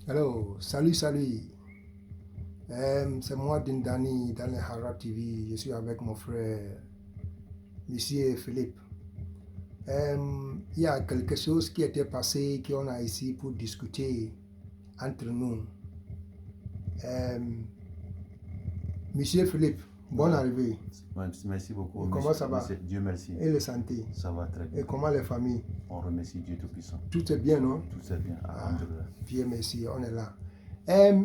Alors, salut. C'est moi Dindani dans le Hara TV. Je suis avec mon frère, Monsieur Philippe. Il y a quelque chose qui était passé, qu'on a ici pour discuter entre nous. Monsieur Philippe, bonne arrivée. Merci beaucoup. Et comment ça va? Dieu merci. Et la santé? Ça va très bien. Et comment les familles? On remercie Dieu Tout-Puissant. Tout est bien, non? Tout est bien. Dieu merci, on est là.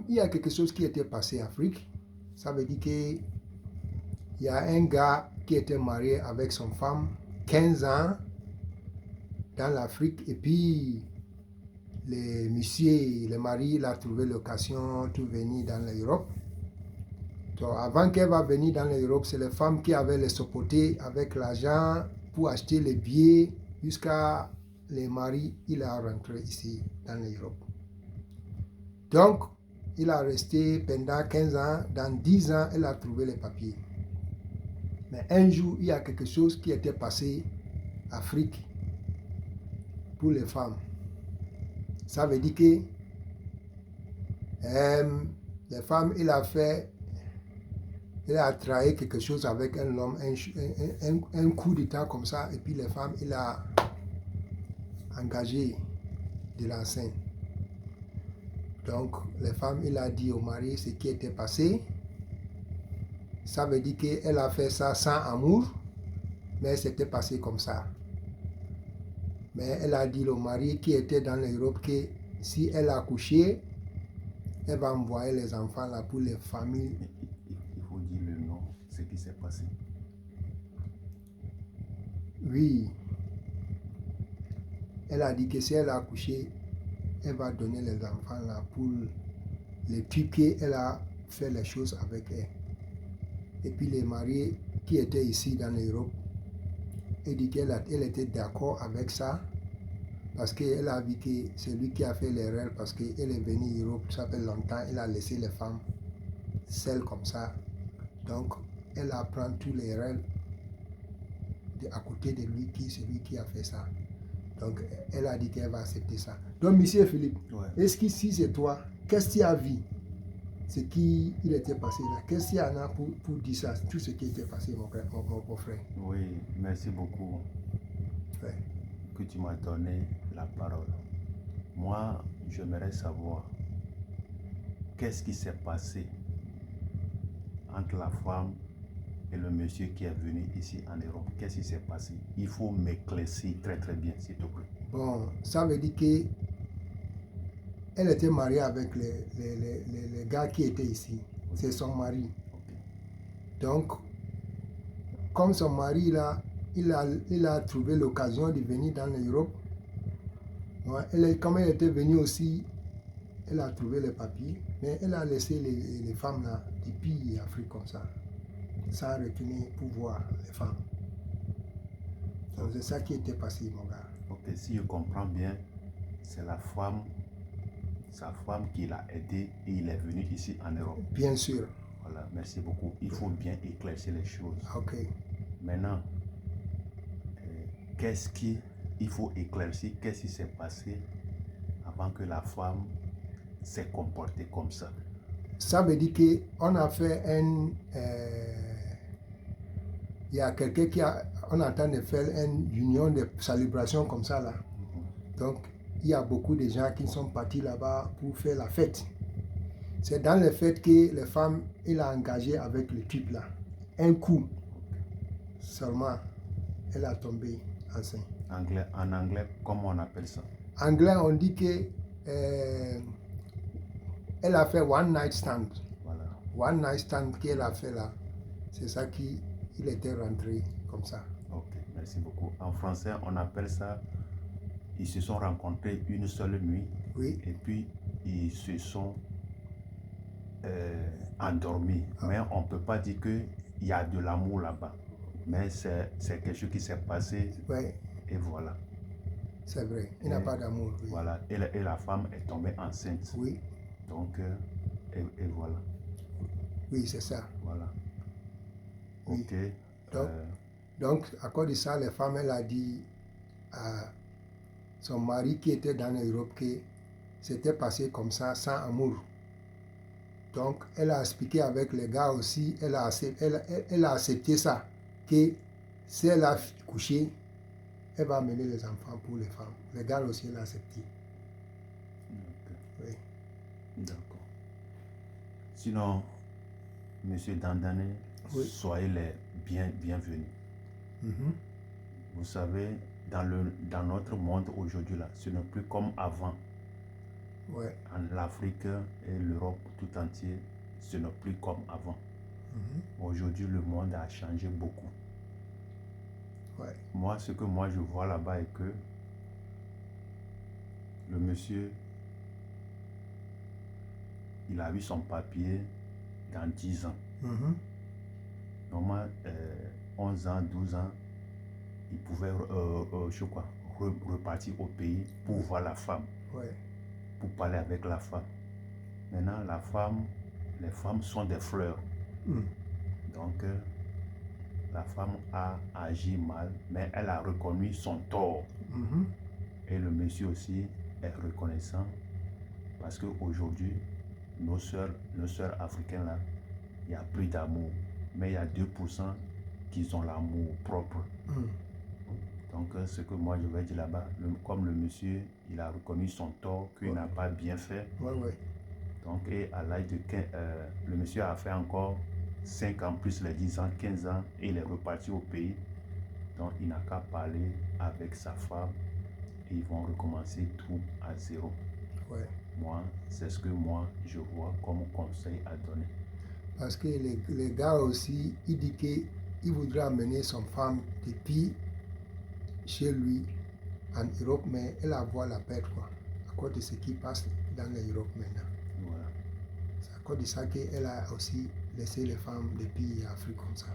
Il y a quelque chose qui était passé en Afrique. Ça veut dire qu'il y a un gars qui était marié avec son femme 15 ans dans l'Afrique et puis le mari, il a trouvé l'occasion de venir dans l'Europe. Donc, avant qu'elle va venir dans l'Europe, c'est les femmes qui avaient les supporté avec l'argent pour acheter les billets jusqu'à le mari, il a rentré ici dans l'Europe. Donc, il a resté pendant 15 ans. Dans 10 ans, elle a trouvé les papiers. Mais un jour, il y a quelque chose qui était passé en Afrique pour les femmes. Ça veut dire que les femmes, il a trahi quelque chose avec un homme, un coup d'état comme ça, et puis les femmes, il a engagé de l'enceinte. Donc, les femmes, il a dit au mari ce qui était passé. Ça veut dire qu'elle a fait ça sans amour, mais c'était passé comme ça. Mais elle a dit au mari qui était dans l'Europe que si elle a accouché, elle va envoyer les enfants là pour les familles. Il faut dire le nom, ce qui s'est passé. Oui. Elle a dit que si elle a accouché, elle va donner les enfants là pour les types qu'elle a fait les choses avec elle. Et puis les mariés qui étaient ici dans l'Europe, elle dit qu'elle était d'accord avec ça parce qu'elle a vu que c'est lui qui a fait l'erreur parce qu'elle est venue en Europe, ça fait longtemps, elle a laissé les femmes seules comme ça. Donc, elle apprend tous les règles à côté de lui, c'est lui qui a fait ça. Donc, elle a dit qu'elle va accepter ça. Donc, monsieur Philippe, est-ce que si c'est toi, qu'est-ce que tu as vu? Ce qui il était passé là. Qu'est-ce qu'il y en a pour dire ça, tout ce qui était passé, mon frère? Oui, merci beaucoup que tu m'as donné la parole. Moi, j'aimerais savoir qu'est-ce qui s'est passé entre la femme et le monsieur qui est venu ici en Europe. Qu'est-ce qui s'est passé? Il faut m'éclaircir très bien, s'il te plaît. Bon, ça veut dire que elle était mariée avec les gars qui étaient ici. C'est son mari. Donc, comme son mari là, il a trouvé l'occasion de venir dans l'Europe. Comme elle était venue aussi, elle a trouvé les papiers, mais elle a laissé les femmes là, depuis l'Afrique comme ça, sans retenir pour voir les femmes. Donc c'est ça qui était passé, mon gars. Ok, si je comprends bien, c'est sa femme qui l'a aidé et il est venu ici en Europe. Bien sûr. Voilà, merci beaucoup. Il faut bien éclaircir les choses. Ok. Maintenant, qu'est-ce qu'il faut éclaircir? Qu'est-ce qui s'est passé avant que la femme s'est comportée comme ça? Ça veut dire qu'on a fait il y a quelqu'un on est en train de faire une union de célébration comme ça là. Donc, il y a beaucoup de gens qui sont partis là-bas pour faire la fête. C'est dans le fait que les femmes, il a engagé avec le type là. Un coup, seulement, elle a tombé enceinte. En anglais, comment on appelle ça? En anglais, on dit que elle a fait one night stand. Voilà. One night stand qu'elle a fait là, c'est ça qu'il était rentré comme ça. Ok, merci beaucoup. En français, on appelle ça, ils se sont rencontrés une seule nuit. Oui. Et puis, ils se sont endormis. Mais on ne peut pas dire qu'il y a de l'amour là-bas. Mais c'est quelque chose qui s'est passé. Oui. Et voilà. C'est vrai, il n'y a pas d'amour. Oui. Voilà, et la femme est tombée enceinte. Oui. Donc, et voilà. Oui, c'est ça. Voilà. Oui. Ok. Donc, à cause de ça, les femmes, elle a dit à son mari qui était dans l'Europe que c'était passé comme ça, sans amour. Donc, elle a expliqué avec les gars aussi, elle a accepté ça, que si elle a couché, elle va amener les enfants pour les femmes. Les gars aussi, elle a accepté. Oui. D'accord. Sinon, Monsieur Dandane, Oui. soyez les bienvenus. Mhm. Vous savez, dans notre monde aujourd'hui, là, ce n'est plus comme avant. Ouais. En Afrique et l'Europe tout entier, ce n'est plus comme avant. Mhm. Aujourd'hui, le monde a changé beaucoup. Ouais. Moi, ce que moi je vois là-bas est que le monsieur, il a eu son papier dans 10 ans. Mhm. Normalement, 11 ans, 12 ans, il pouvait repartir au pays pour voir la femme, Ouais. pour parler avec la femme. Maintenant, les femmes sont des fleurs. Mm. Donc, la femme a agi mal, mais elle a reconnu son tort. Mhm. Et le monsieur aussi est reconnaissant parce qu'aujourd'hui, nos sœurs africaines, là, il n'y a plus d'amour. Mais il y a 2% qui ont l'amour propre. Mm. Donc, ce que moi je vais dire là-bas, comme le monsieur, il a reconnu son tort, qu'il n'a pas bien fait. Ouais, ouais. Donc, et à l'âge de 15, le monsieur a fait encore 5 ans plus les 10 ans, 15 ans, et il est reparti au pays. Donc, il n'a qu'à parler avec sa femme et ils vont recommencer tout à zéro. Ouais. Moi, c'est ce que moi je vois comme conseil à donner. Parce que les gars aussi, il dit qu'il voudrait amener son femme depuis chez lui en Europe, mais elle a voulu la perdre, quoi, à cause de ce qui passe dans l'Europe maintenant. Voilà. C'est à cause de ça qu'elle a aussi laissé les femmes depuis l'Afrique comme ça.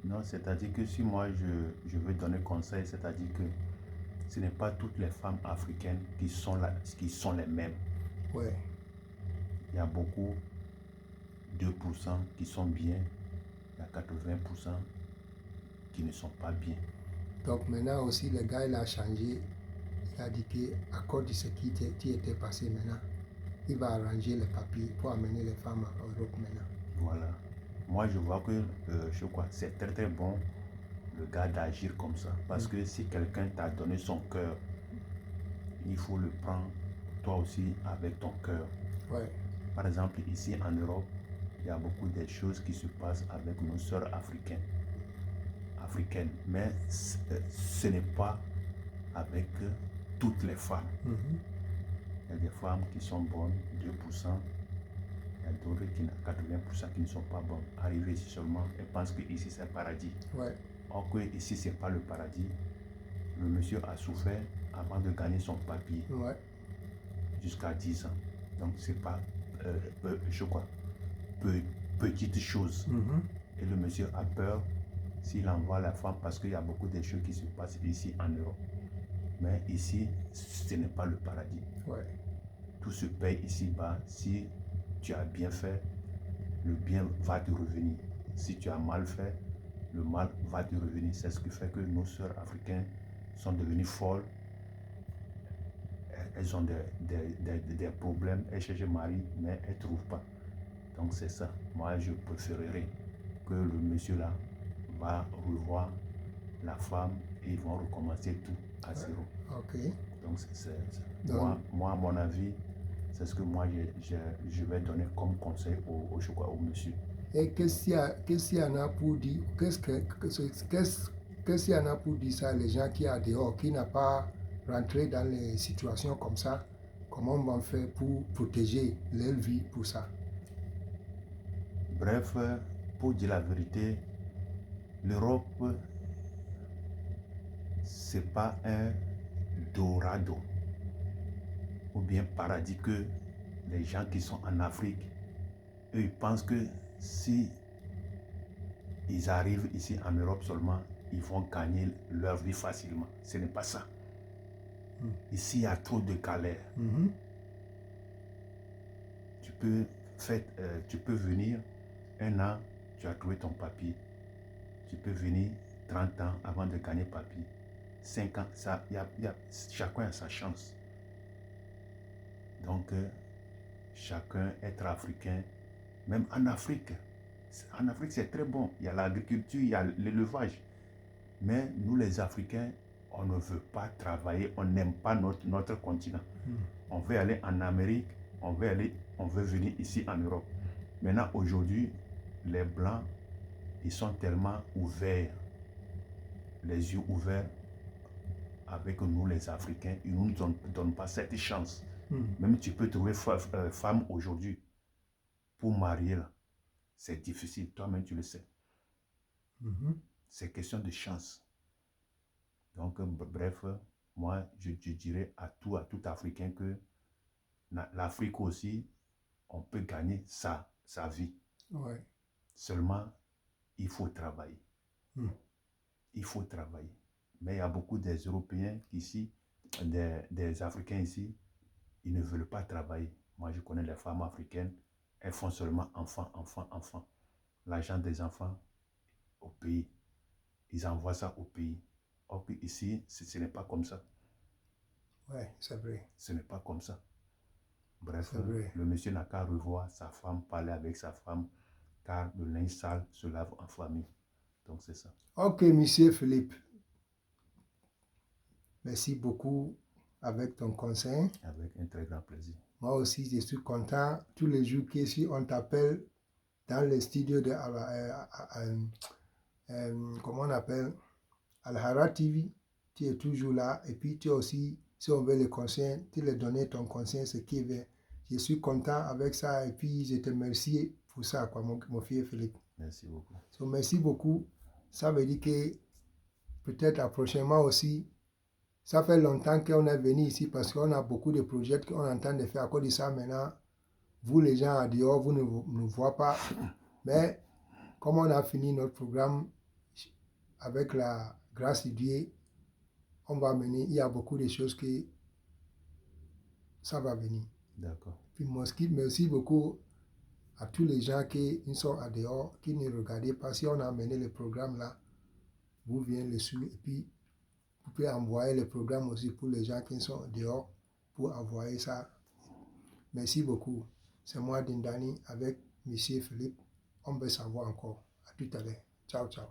Non, c'est-à-dire que si moi je veux donner conseil, c'est-à-dire que ce n'est pas toutes les femmes africaines qui sont les mêmes. Ouais. Il y a beaucoup, 2% qui sont bien, il y a 80% qui ne sont pas bien. Donc maintenant aussi, le gars, il a changé. Il a dit qu'à cause de ce qui était passé maintenant, il va arranger les papiers pour amener les femmes en Europe maintenant. Voilà. Moi, je vois que c'est très très bon le gars d'agir comme ça. Parce que si quelqu'un t'a donné son cœur, il faut le prendre toi aussi avec ton cœur. Ouais. Par exemple, ici en Europe, il y a beaucoup de choses qui se passent avec nos sœurs africaines. Mais ce n'est pas avec toutes les femmes. Mhm. Il y a des femmes qui sont bonnes, 2%. Il y a d'autres qui, 80% qui ne sont pas bonnes. Arrivées ici seulement, elles pensent que ici c'est le paradis. Ouais. Or que ici c'est pas le paradis. Le monsieur a souffert avant de gagner son papier. Ouais. Jusqu'à 10 ans. Donc c'est pas, petite chose. Mhm. Et le monsieur a peur s'il envoie la femme parce qu'il y a beaucoup de choses qui se passent ici en Europe. Mais ici, ce n'est pas le paradis. Ouais. Tout se paye ici-bas. Si tu as bien fait, le bien va te revenir. Si tu as mal fait, le mal va te revenir. C'est ce qui fait que nos sœurs africaines sont devenues folles. Elles ont des problèmes. Elles cherchent un mari, mais elles ne trouvent pas. Donc c'est ça. Moi, je préférerais que le monsieur là va revoir la femme et ils vont recommencer tout à zéro. Ok. Donc moi, à mon avis, c'est ce que moi je vais donner comme conseil au monsieur. Et qu'est-ce qu'il y en a pour dire, qu'est-ce qu'il y en a pour dire ça, les gens qui sont dehors, qui n'ont pas rentré dans les situations comme ça, comment on va faire pour protéger leur vie pour ça? Bref, pour dire la vérité, l'Europe, c'est pas un dorado ou bien paradis que les gens qui sont en Afrique, eux, ils pensent que si ils arrivent ici en Europe seulement, ils vont gagner leur vie facilement. Ce n'est pas ça. Ici, il y a trop de galères. Mm-hmm. Tu peux venir 1 an, tu as trouvé ton papier. Tu peux venir 30 ans avant de gagner papier. 5 ans, chacun a sa chance. Donc, chacun, être africain, même en Afrique, c'est très bon. Il y a l'agriculture, il y a l'élevage. Mais nous, les Africains, on ne veut pas travailler, on n'aime pas notre continent. On veut aller en Amérique, on veut venir ici en Europe. Maintenant, aujourd'hui, les Blancs, ils sont tellement ouverts, les yeux ouverts avec nous, les Africains. Ils ne nous donnent pas cette chance. Même tu peux trouver femme aujourd'hui pour marier, là. C'est difficile, toi-même tu le sais. C'est question de chance. Donc, bref, moi, je dirais à tout Africain que l'Afrique aussi, on peut gagner sa vie. Ouais. Seulement, il faut travailler. Il faut travailler. Mais il y a beaucoup des Européens ici, des Africains ici, ils ne veulent pas travailler. Moi, je connais les femmes africaines, elles font seulement enfants. L'argent des enfants au pays. Ils envoient ça au pays. Or, ici, ce n'est pas comme ça. Ouais, c'est vrai. Ce n'est pas comme ça. Bref, vrai. le monsieur n'a qu'à revoir sa femme, parler avec sa femme, car le linge sale se lave en famille. Donc, c'est ça. Ok, monsieur Philippe. Merci beaucoup avec ton conseil. Avec un très grand plaisir. Moi aussi, je suis content. Tous les jours qu'ici, on t'appelle dans les studios de comment on appelle Al-Hara TV. Tu es toujours là. Et puis, tu es aussi, si on veut les conseils, tu les donner ton conseil, ce qui veut. Je suis content avec ça. Et puis, je te remercie pour ça, quoi, mon fils Philippe. Merci beaucoup. So, merci beaucoup. Ça veut dire que peut-être prochainement aussi, ça fait longtemps qu'on est venu ici parce qu'on a beaucoup de projets qu'on est en train de faire. À cause de ça, maintenant, vous les gens à dehors, vous ne nous voyez pas. Mais comme on a fini notre programme avec la grâce de Dieu, on va venir. Il y a beaucoup de choses que ça va venir. D'accord. Puis merci beaucoup à tous les gens qui sont à dehors, qui ne regardent pas. Si on a amené le programme là, vous venez le suivre et puis vous pouvez envoyer le programme aussi pour les gens qui sont dehors pour envoyer ça. Merci beaucoup. C'est moi Dindani avec M. Philippe. On veut savoir encore. À tout à l'heure. Ciao, ciao.